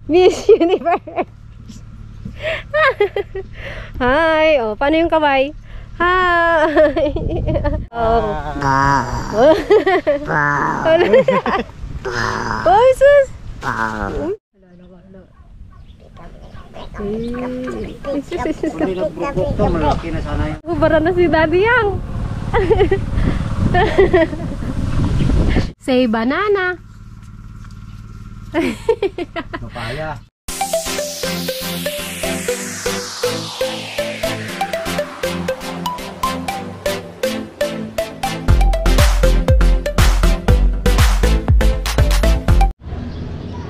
Miss Universe. Hi. Oh, paano yung kamay? Hi. Oh. Oh, sus. Kubara na si Daddy Yang. Say banana. Papaya.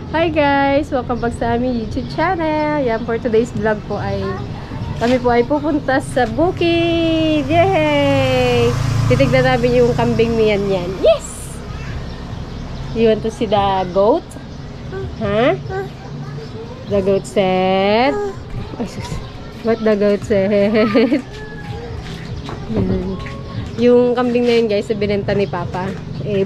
Hi guys! Welcome back sa aming YouTube channel. Yan, for today's vlog po ay kami po ay pupunta sa bukid. Yay! Titignan namin yung kambing niyan yan. Yes! You want to see the goat? Huh? The goat said? What the goat said? Yung kambing na yun guys, binenta ni Papa.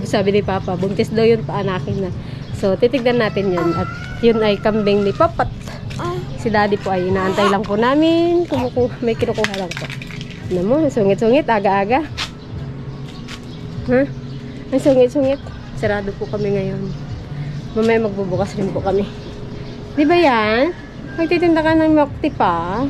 Sabi ni Papa, buntis daw yun, paanakin na. So, titignan natin yun. At yun ay kambing ni Papat. Si Daddy po ay inaantay lang po namin. May kinukuha lang po. Ano mo, sungit-sungit, aga-aga. Huh? Ang sungit-sungit. Sarado po kami ngayon. Mamaya magbubukas rin po kami. Di ba yan? Magtitinda ka ng milk tea pa.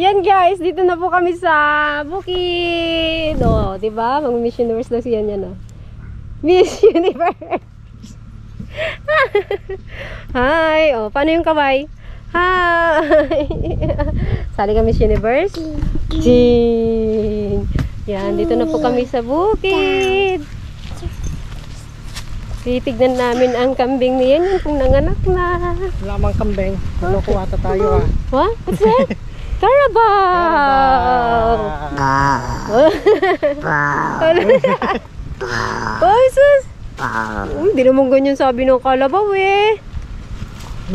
Yan guys, dito na po kami sa bukid. Oh, 'di ba? Mag-Miss Universe daw siya niyan, oh. Miss Universe. Hi. Oh, paano yung kamay? Hi. Sali ka Miss Universe. Ching. Yan, dito na po kami sa bukid. Titignan namin ang kambing niyan, yung kung nanganak na. Wala mang kambing. Nakuha tayo ah. What? What's that? Carabao! Oh, sus! Hindi naman ganyan sabi ng kalabaw eh.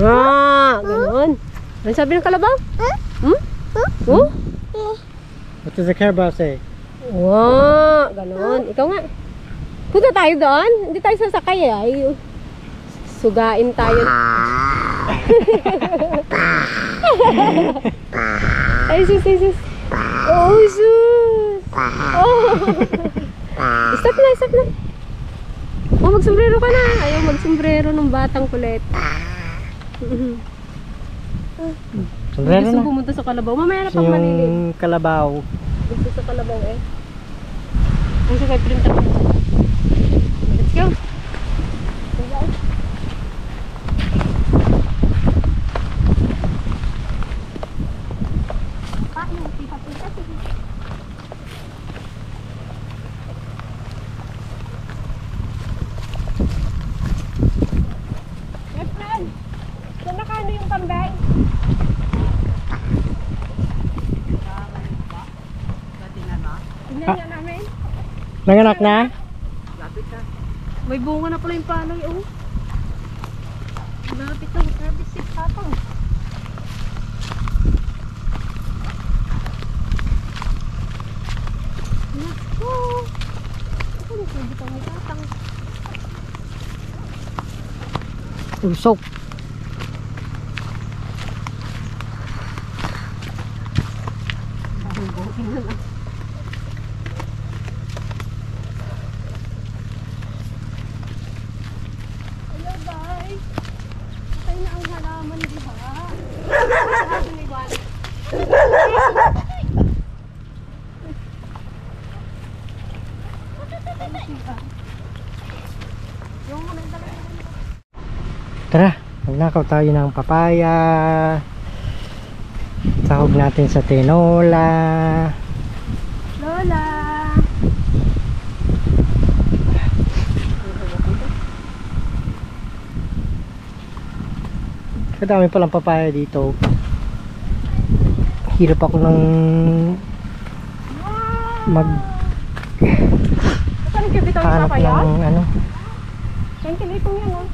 Ganon. Ano sabi ng kalabaw? Oh? What does the carabao say? Ganon. Ikaw nga. Punta tayo doon. Hindi tayo sasakay eh. Ay, sugain tayo. Ay, sus. Oh, sus. Oh. Stop na. Oh, magsombrero ka na. Ayaw magsombrero ng batang kulit. Sombrero gusto na. pumunta sa kalabaw. Mamaya na pang maliliit. Yung kalabaw, Gusto sa kalabaw eh. Ang sakay printer. Let's go. Yung kambay. Tingnan nga namin. Nanganak na? May bunga na pala yung palay, oh. Lapit na, grabe si Papa. Naku! Ako nagsabitan ni Tatang. Usok. Hello guys! Patay na ang halaman, di ba? Tara, magnakaw tayo ng papaya. Sahog natin sa tinola. Lola! Kadami palang papaya dito. Hirap ako ng Saan kibitaw yung hanap papaya? ng ano. Saan kilitong yan, oh?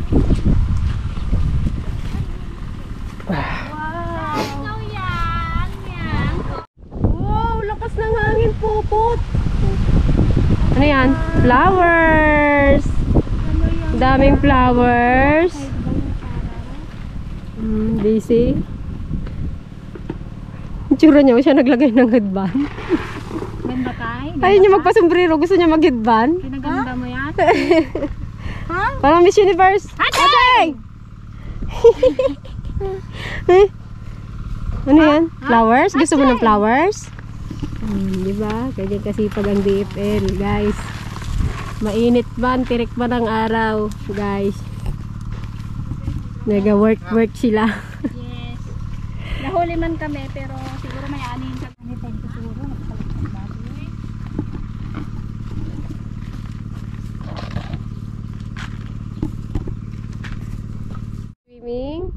Wow, lakas ng hangin, pupot. Ano yan? Flowers. Daming flowers. Busy. Ang tsura niya, siya naglagay ng headband. Ganda kay? Ayaw niya magpasombrero, gusto niya mag-headband. Pinaganda mo yan? Parang Miss Universe. Atay! Eh? Ano yan? Flowers? Gusto mo ng flowers? Diba? Ganyan kasipag ang DFL, guys. Mainit ba? Tirik ba ng araw, guys? Nag-work sila. Yes. Nahuli man kami pero siguro may anin kami. Anytime ko siguro. Nakakalagpan ba? Swimming?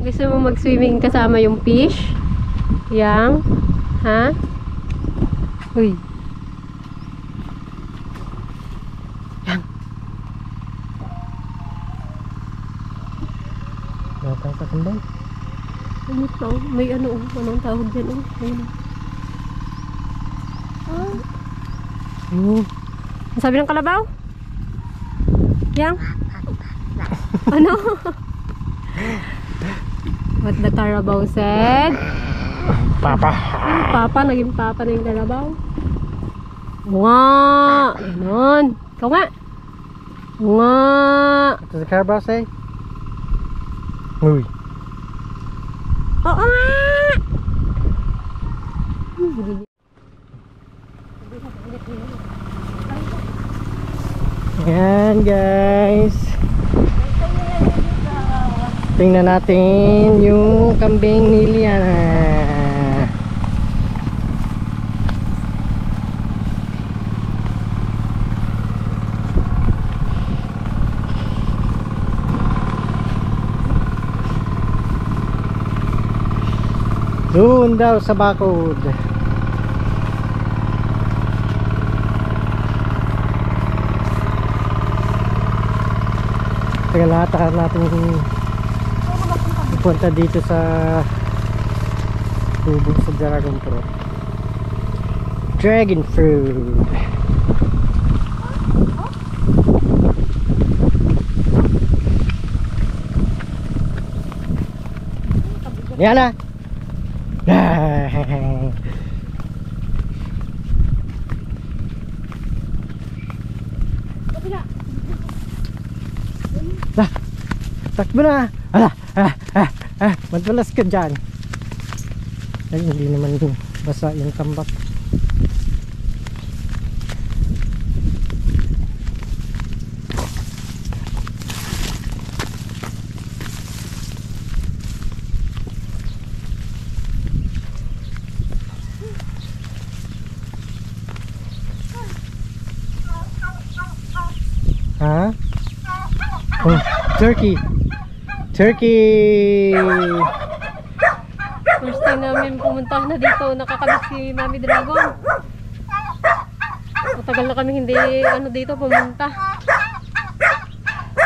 Gusto mo mag-swimming kasama yung fish? Yang? Ha? Uy. Yang. Matang sa kambay. Ano to? May ano, anong tawag dyan? Ayun. Ang sabi ng kalabaw? Yang? Ano? What the Carabao said? Papa. Papa, naging papa na yung kalabaw. Nga! Ganon. Ikaw nga. Nga! What does the Carabao say? Uy. Oo nga! Ayan guys. Tingnan natin yung kambing ni Liana. Doon daw sa bakod. Tagalatahan natin punta dito sa tubong sa dragon fruit. Dragon fruit. Yan na. Takbo na. Ala. Magbalas ka dyan. Ay, hindi naman basa yung tambak. Ha? Oh, turkey. Turkey. First time namin pumunta na dito, nakakabit si Mami Dragon. Matagal na kami hindi dito pumunta.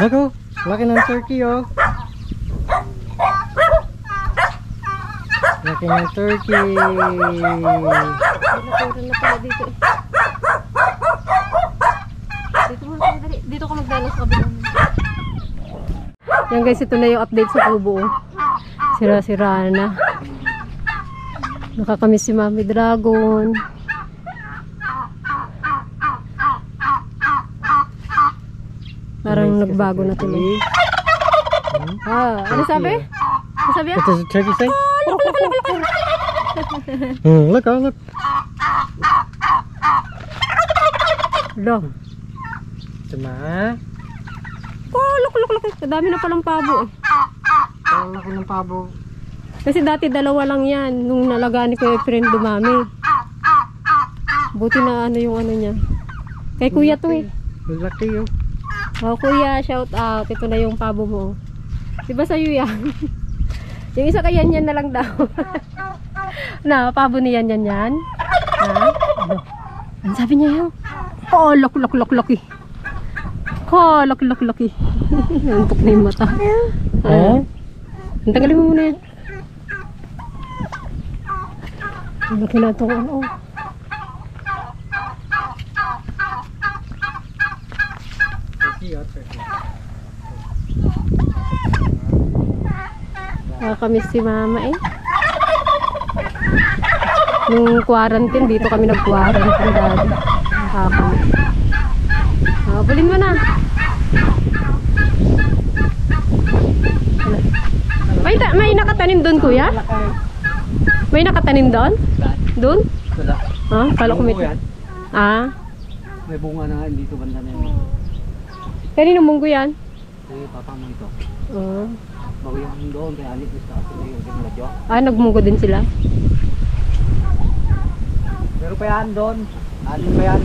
Ako, laki ng turkey oh. Laki ng turkey. Naturan na pala dito eh. Dito ka magdala sa kabilang. Yan guys, ito na yung update sa kubo. Sira-sira na. Nakakamiss si Mami Dragon. Parang nagbago na tuloy. Ano sabi? Ano sabi? What does the turkey say? Look, oh look. Lo. Tama. Oh, look. Dami na palang pabo eh. Ang laki ng pabo. Kasi dati dalawa lang yan. Nung nalagaan ni Kuya Efren dumami. Buti na yung niya. Kay Kuya to eh. Laki oh. Oh, Kuya, shout out. Ito na yung pabo mo. Diba sa'yo yan? Yung isa kay yan na lang daw. Na, pabo ni yan. Ha? Ano? Ano sabi niya yun? Oh, laki. Oh, laki. Antok na yung mata. Oh? Ang tagalin mo muna yan. Ang laki na ito. Ano? Nakakamiss si Mama eh. Nung quarantine, dito kami nag-quarantine dati. Nakakamiss. Bulin mo na. May nakatanim doon, Kuya? May nakatanim doon? Doon? Wala. Ha? Kala ko may... May bunga na nga dito banda na yun. Kanino munggo yan? Ay, papa mo ito. Bago yung doon, kaya alit gusto kasi na yung radyo. Nagmunggo din sila. Pero pa yan doon. Alit pa yan.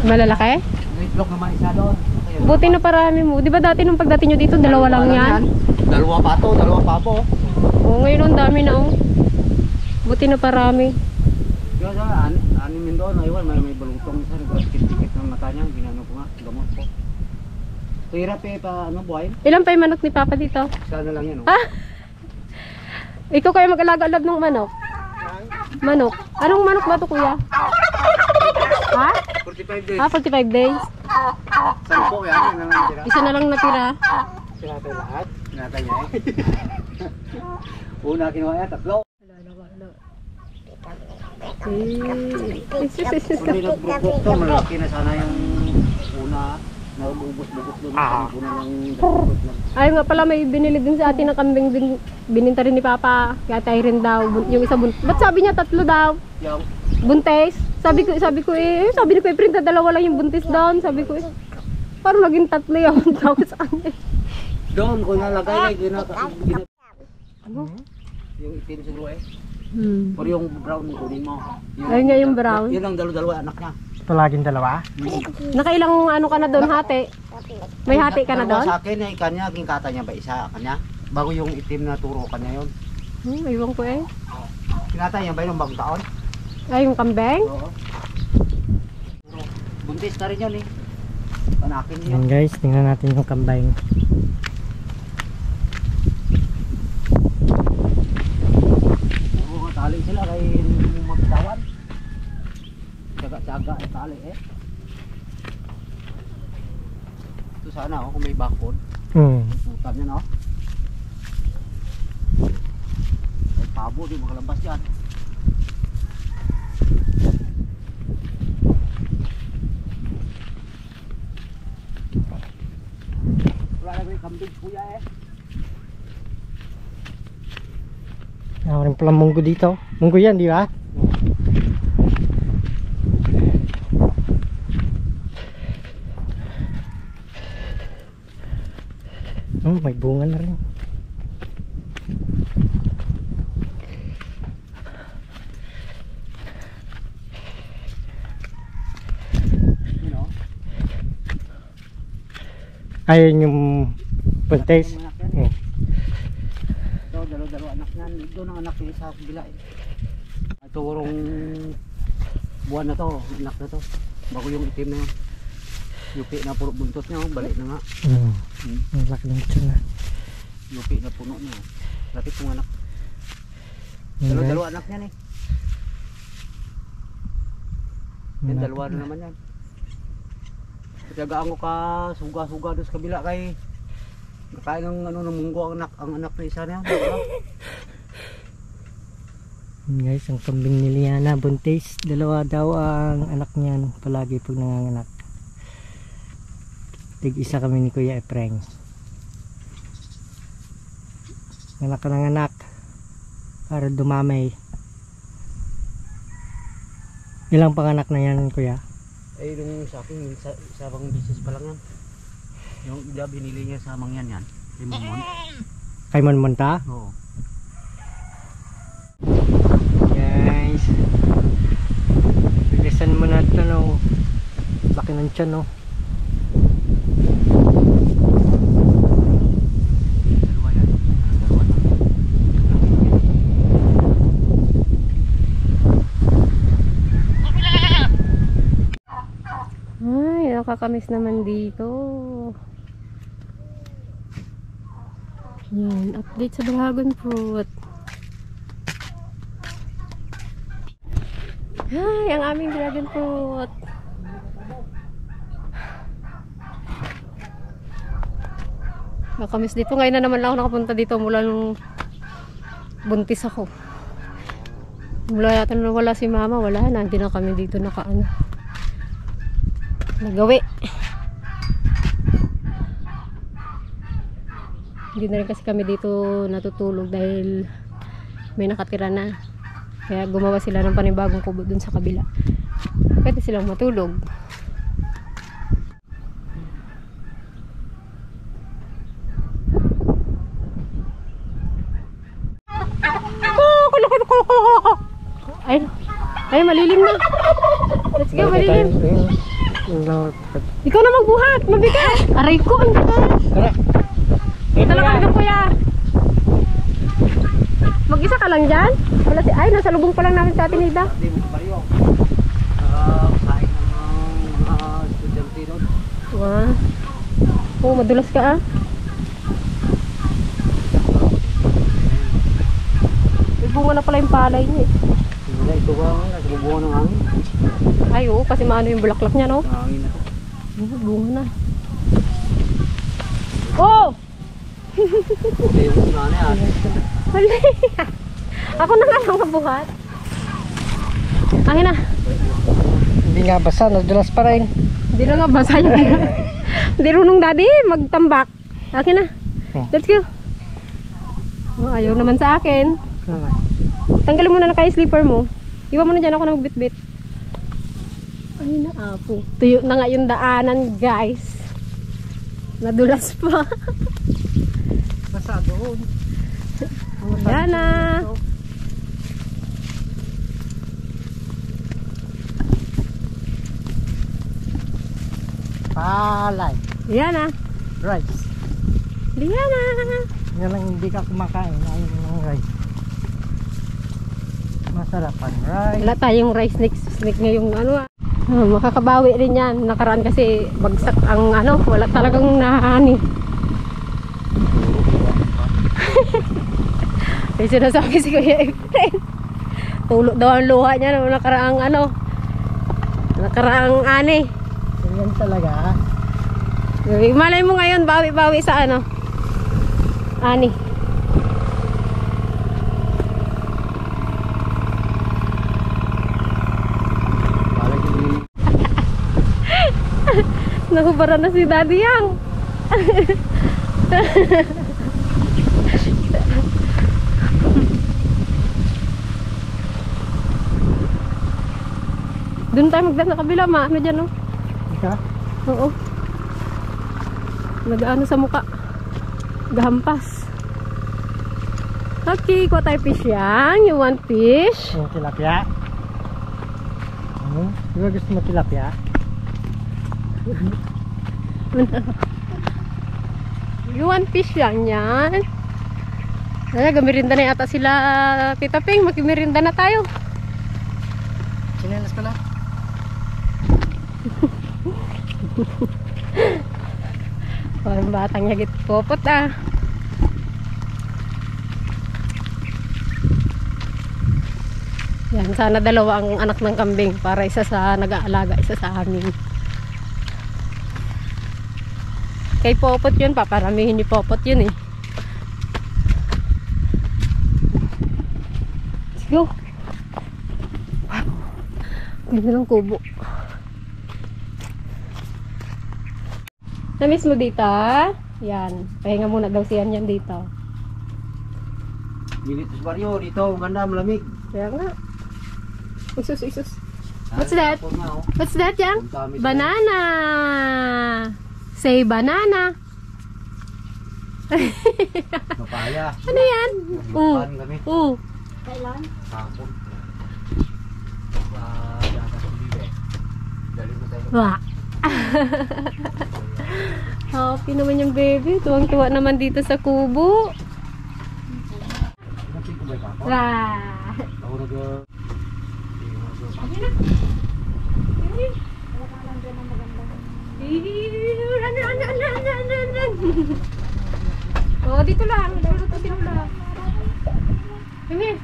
Malalaki? May itlog naman isa doon. Buti na parami mo. Di ba dati nung pagdating nyo dito, dalawa lang yan? Dalawa pa po. Oo, ngayon ang dami na oh. Buti na parami. Kaya sa anim yun doon, aywan, may balutong isa, nagkakit-tikit ng mata niya, ginano ko nga, gamot ko. Hirap eh, buhay. Ilan pa yung manok ni Papa dito? Sana lang yan, oh. Ikaw kayo mag-alaga-alag ng manok? Manok? Anong manok ba ito, Kuya? 45 days. 45 days. Saan po yan? Yan ang natira. Isa na lang natira. Sinatay lahat. Sinatay niya eh. Una kinuha yan, 3. Kung may nagbukbuk to, malaki na sana yung una. Naubos-bukos doon. Una ng dapat lang. Ayun nga pala, may binili din sa atin ng kambing din. Bininta rin ni Papa. Kaya tayo rin daw. Yung isa buntis. Ba't sabi niya 3 daw? Yaw. Buntis? Sabi ko sabi ni Kuya Efren, 2 lang yung buntis doon. Sabi ko parang naging 3 yung tawag sa kanya. Doon ko nalagay na Ano? yung itim siguro eh. Hmm. Pero yung brown kunin mo. Ayun nga yung brown. Yun ang dalawa anak niya. Ito laging dalawa? Nakailang ka na doon, hati? May hati ka na Dalawa doon? Sa akin ay kanya, kingkata niya ba isa kanya? Bago yung itim na turo kanya yun. Iwan ko eh. Kingkata niya ba yung bagong taon? Ay, yung kambing? Oo. Buntis na rin yun eh. Panakin niya. Ayan guys, tingnan natin yung kambing. Oo, tali sila kay magtawan. Tsaga-tsaga ay tali eh. Ito sana kung may bakod. Putan niya no. Ay pabo di makalabas yan. Wala na yung kambing kuya eh. Mayroon pala munggo dito. Munggo yan, di ba? May bunga na rin. Ayun yung buntis. Yung anak yan. Hmm. Ito, dalo-dalo anak yan. Doon ang anak niya sa kabila eh. Ito urong buwan na to, anak na to. Bago yung itim na yun. Yupi na puro buntot niya, oh. Balik na nga. Ang laki ng tiyan na. Yupi na puno niya. Lapit yung anak. Yan, Dalo-dalo guys. anak yan eh. Yan, Yan, dalawa na naman yan. Pagkagaan ko ka suga-suga doon sa kabila kay kakain ng ano ng munggo ang anak na isa niya. Yan, guys, ang kambing ni Liana buntis. Dalawa daw ang anak niyan palagi pag nanganganak. Tig-isa kami ni Kuya Efreng. Anak ka ng anak para dumamay. Ilang panganak na yan, Kuya? Eh yung sa akin, sa bang business pa lang yan. Yung ida binili niya sa mangyan yan. Kay Mamon. Kay Monmonta? Oo. Guys, bilisan mo na ito, no? Laki ng tiyan, no? Dalawa yan. Dalawa na. Ay, nakakamiss naman dito. Yan, update sa dragon fruit. Ay, ang aming dragon fruit. Nakakamiss dito. Ngayon na naman lang ako nakapunta dito mula nung buntis ako. Mula yata na wala si mama, wala na. Hindi na kami dito nakaano. Nagawi. Hindi na rin kasi kami dito natutulog dahil may nakatira na. Kaya gumawa sila ng panibagong kubo dun sa kabila. Pwede silang matulog. Ay, ay malilim na. Let's go, malilim. Ikaw na magbuhat, mabigat. Aray ko, ang bigat. Tara. Talaga ka kuya. Mag-isa ka lang dyan? Wala si, ay, nasa lubong pa lang namin sa atin, Ida. Di mo pariyo. Kain ng mga estudyante doon. Wow. Oh, madulas ka ah. May bunga na pala yung palay niya eh. Hindi, ito ba? Nasa bubungan ng hangin. Ay, oo, kasi maano yung bulaklak niya, no? Ang hangin na to. Bunga na. Oh! Hindi yung mga na yan. Hali. Ako na nga lang mabuhat. Akin na. Hindi nga basa, nadulas pa rin. Hindi na nga basa yung hindi runong daddy magtambak. Akin na. Let's go. Oh, ayaw naman sa akin. Tanggalin mo na naka-slipper mo. Iwan mo na dyan, ako nang bit-bit. Ay na apo. Tuyo na nga yung daanan, guys. Nadulas pa. Basa doon. Yan na. Palay. Yan na. Rice. Yan na. Yan lang hindi ka kumakain. Ayaw ng rice. Masarap ang rice. Wala tayong rice snake ngayong ano ah. Makakabawi rin yan. Nakaraan kasi bagsak ang ano. Wala talagang nahani. May sinasabi si Kuya Efren. Tulog daw ang luha niya nung nakaraang ano. Nakaraang ani. Yan talaga. Malay mo ngayon, bawi-bawi sa ano. Ani. Nakubara na si Daddy Yang. Doon tayo magdaan sa kabila, ma. Ano dyan, no? Ika? Oo. Nag-ano sa muka. Gahampas. Okay, kuha tayo fish yang. You want fish? Yung tilapia. Di ba gusto mo tilapia? One piece lang yan. Ay, gamirinda na yata sila, Tita Ping. Magmirinda na tayo. Sinelas pala. Parang batang yagit popot ah. Yan, sana dalawa ang anak ng kambing para isa sa nag-aalaga, isa sa amin. Kay popot yun, paparamihin ni popot yun eh. Let's go. Wow. Ganda ng kubo. Namiss mo dito? Yan. Pahinga muna daw siyan yan dito. Dito sa baryo, dito, ganda, malamig. Kaya nga. Isus, isus. Ah, What's that? hapon nga, oh. What's that, Yang? Ang dami Banana. Say banana. Papaya. Ano yan? Bukan kami. Kailan? Hapon. Dagat ng bibe. Dali mo tayo. Wah. Happy naman yung baby. Tuwang-tuwa naman dito sa kubo. Napin ko ba yung papa? Wah. Ako nag... Oh, dito lang. Dito to sinula. Come here.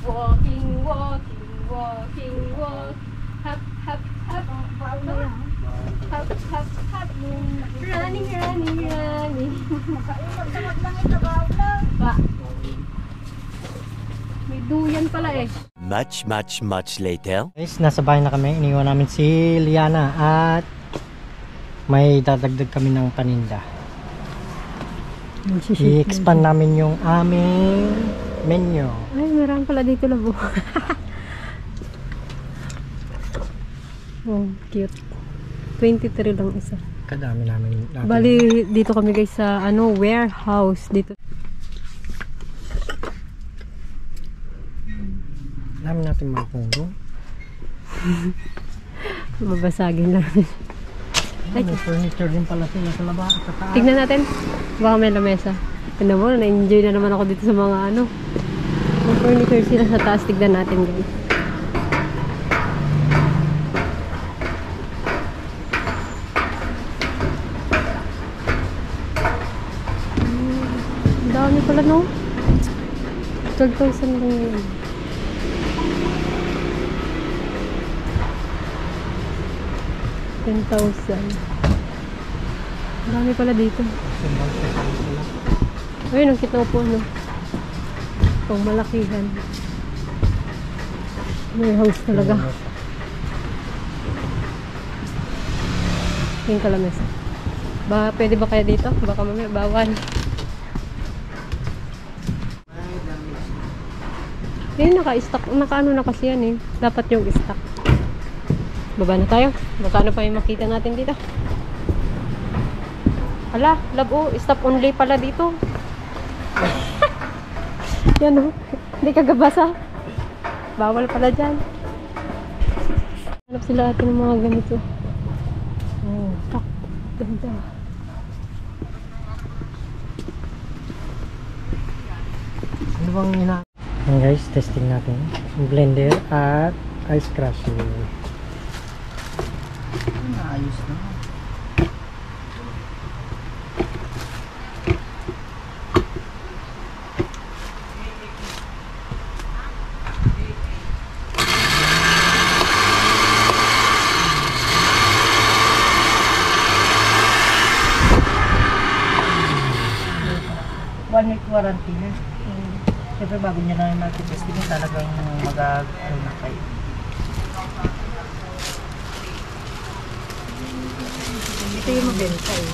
Walking, walking, walking, walk. Hop, hop, hop. Hop, hop, hop. Running, running, running. Ba. May duyan pala eh. Much later. Guys, nasa bahay na kami. Iniwan namin si Liana at may dadagdag kami ng paninda. I-expand namin yung aming menu. Ay, meron pala dito labo. Oh, cute. 23 lang isa. Kadami namin natin. Bali, dito kami guys sa ano, warehouse dito. Namin natin mga puno. Babasagin namin. Ay, may furniture din pala sila sa laba at sa taas. Tignan natin. Baka may lamesa. Tignan mo, na-enjoy na naman ako dito sa mga ano. May furniture sila sa taas. Tignan natin guys. Ang dami pala no. 12,000 lang yun. $10,000. Ang dami pala dito. Ayun, ang kita po, no? Itong malakihan. Warehouse talaga. Yung kalamesa. Pwede ba kaya dito? Baka mamaya bawal. Yun, naka-stock. Naka-ano na kasi yan eh. Dapat yung stock. Baba na tayo. Baka ano pa yung makita natin dito. Hala, labo. Stop only pala dito. Yan o. Hindi kagabasa. Bawal pala dyan. Hanap sila atin ng mga ganito. Oh, stock. Ganda. Ano bang ina? Ayan guys, testing natin. Yung blender at ice crusher. Ayos na. One week warranty na. Siyempre bago niya na natin testing, talagang mag-ano na kayo. Ito yung mabenta eh.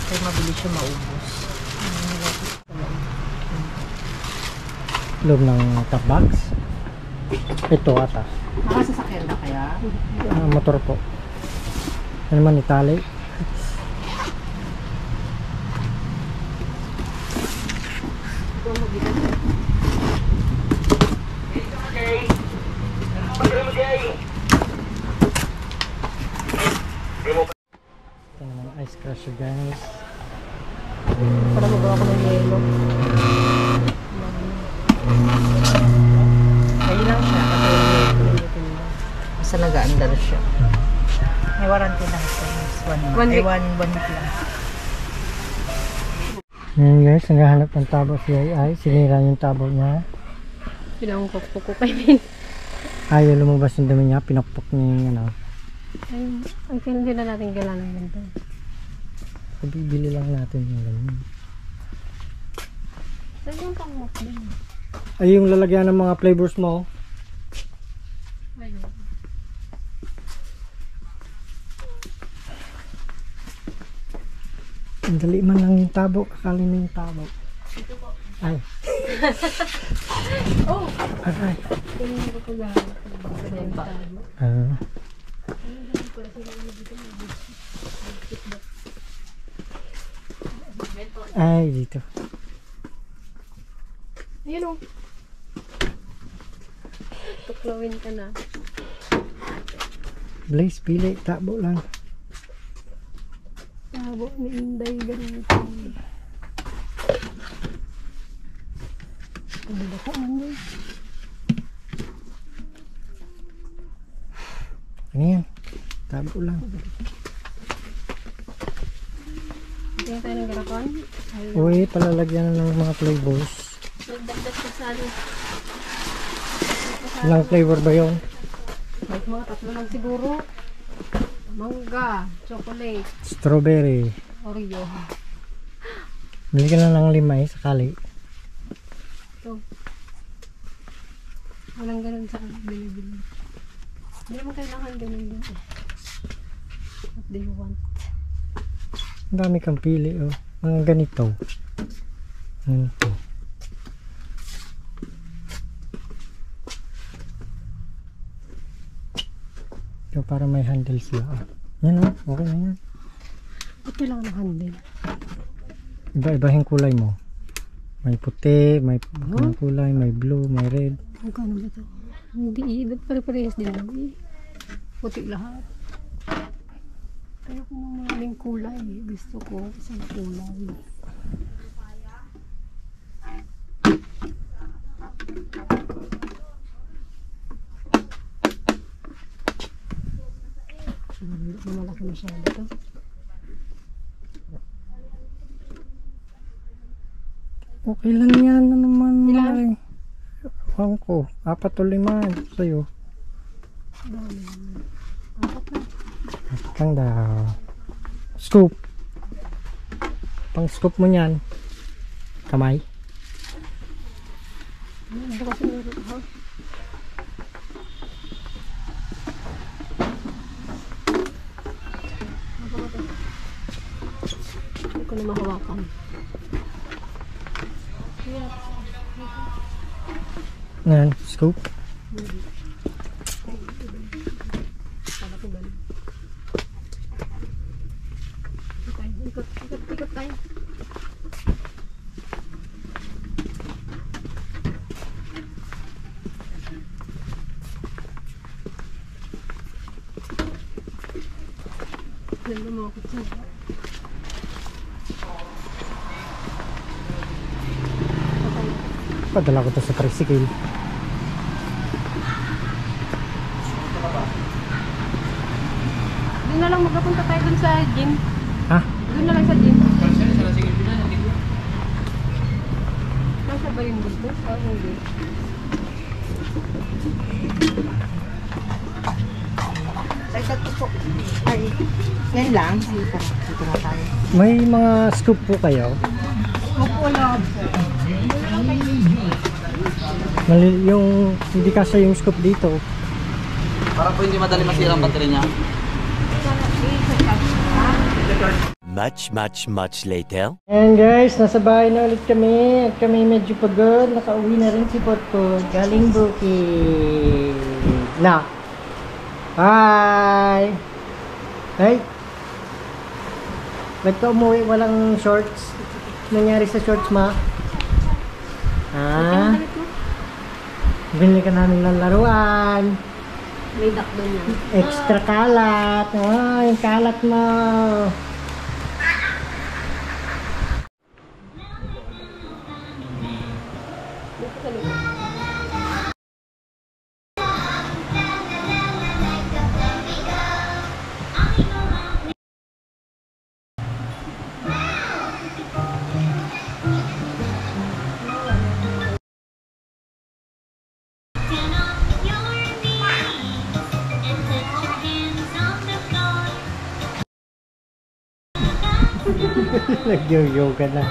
Kaya mabilis siya maubos. Loob ng top box. Ito ata. Nakasasakyan na kaya? Motor po. Ano naman itali? Kasya guys. Para magawa ko ng yelo. Kaya lang siya. Basta nag-aandar siya. May warranty lang siya. 1 One week. 1 week lang. Ngayon guys, naghahanap ng tabo si Ai. Sinira yung tabo niya. Pinangkok ko kay Min. Ayaw lumabas yung dumi niya. Pinakpok niya yung ano. Ay, ang hindi na natin kailangan ng ganito. Bibili lang natin yung ganun. Saan yung pangmok din? Ay, yung lalagyan ng mga flavors mo. Ayun. Ang dali man lang yung tabo. Akala na yung tabo. Ay. Oh! Ay. Tingnan ko ko lang. Ay, dito. Ayun o. Tuklawin ka na. Blaze, pili. Tabo lang. Tabo ni Inday ganito. Ano ko man yun? Ano yan? Tabo lang. Hindi tayo ng garapan. Uy, palalagyan na ng mga flavors. Nagdagdag ka sa ano. Ilang flavor ba yun? Kahit mga tatlo lang siguro. Mangga, chocolate, Strawberry. Oreo. Bili ka na ng 5 sakali. Ito. Walang ganun sa binibili. Hindi naman kailangan ganun yun. What do you want? Ang dami kang pili, oh. Mga ganito. Ganito. Ito para may handle sila. Oh. Yan, oh. Okay na yan. Ba't kailangan ng handle? Iba-iba yung kulay mo. May puti, may kulay, may blue, may red. Magkano ba ito? Hindi, ba't pare-parehas din lang eh. Puti lahat. Ayoko ng maraming kulay. Gusto ko isang kulay. Malaki masyado ito. Okay lang yan. Ano naman. Ilan? Ewan ko. 4 o 5 sa'yo. Dami. Apat na. Lang daw. Scoop. Pang scoop mo niyan. Kamay. Ano kasi meron ha? Hindi ko na mahawakan. Yan. Scoop. Ikot tayo. Ganda mga kutsara. Padala ko to sa tricycle. Doon na lang magkapunta tayo dun sa gym. Ha? Doon na lang sa gym. Nasa ba yung dito? Oh, hindi. Dagdag po. Ay, ngayon lang. Dito na tayo. May mga scoop po kayo? Wala po. Yung hindi kasi yung scoop dito. Para po hindi madali masira ang battery niya. Much later. And guys, nasa bahay na ulit kami. At kami medyo pagod. Nakauwi na rin si Potpot. Galing Bukid. Na. Hi! Hey! Ba't ka umuwi walang shorts? Nangyari sa shorts, ma? Ha? Binili ka namin ng laruan. May duck doon yan. Extra kalat. Oh, yung kalat mo. Nag-yoga na.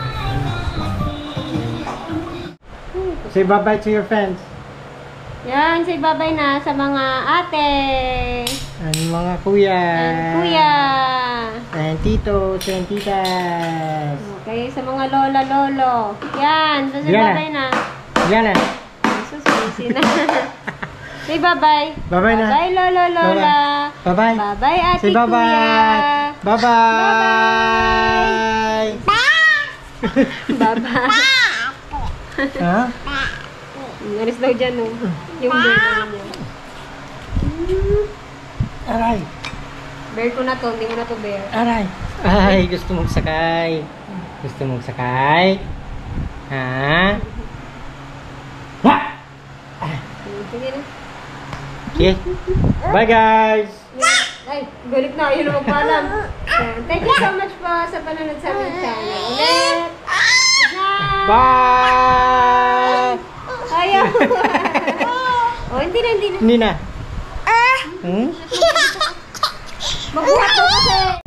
Say bye-bye to your friends. Yan, say bye-bye na sa mga ate. And mga kuya. And kuya. And titos and titas. Okay, sa mga lola, lolo. Yan, so say Yan na. bye-bye na. Yan na. Susumisin na. Say bye-bye. Bye-bye na. Bye, lolo, lola. Bye-bye. Bye-bye, ate Say bye-bye. kuya. Bye-bye. Bye-bye. Ha? Alis daw dyan, oh. Yung bear ko niya. Aray. Bear ko na to, hindi mo na to bear. Aray. Ay, gusto mong sakay. Gusto mong sakay? Ha? Sige na. Okay. Bye, guys. Ay, galit na. Ayun na magpaalam. Thank you so much po sa panonood sa aming channel. Ulit. Good night. Bye. Ayaw. Oh, hindi na, hindi na. Hindi na. Hmm? Magbuhat ko kasi.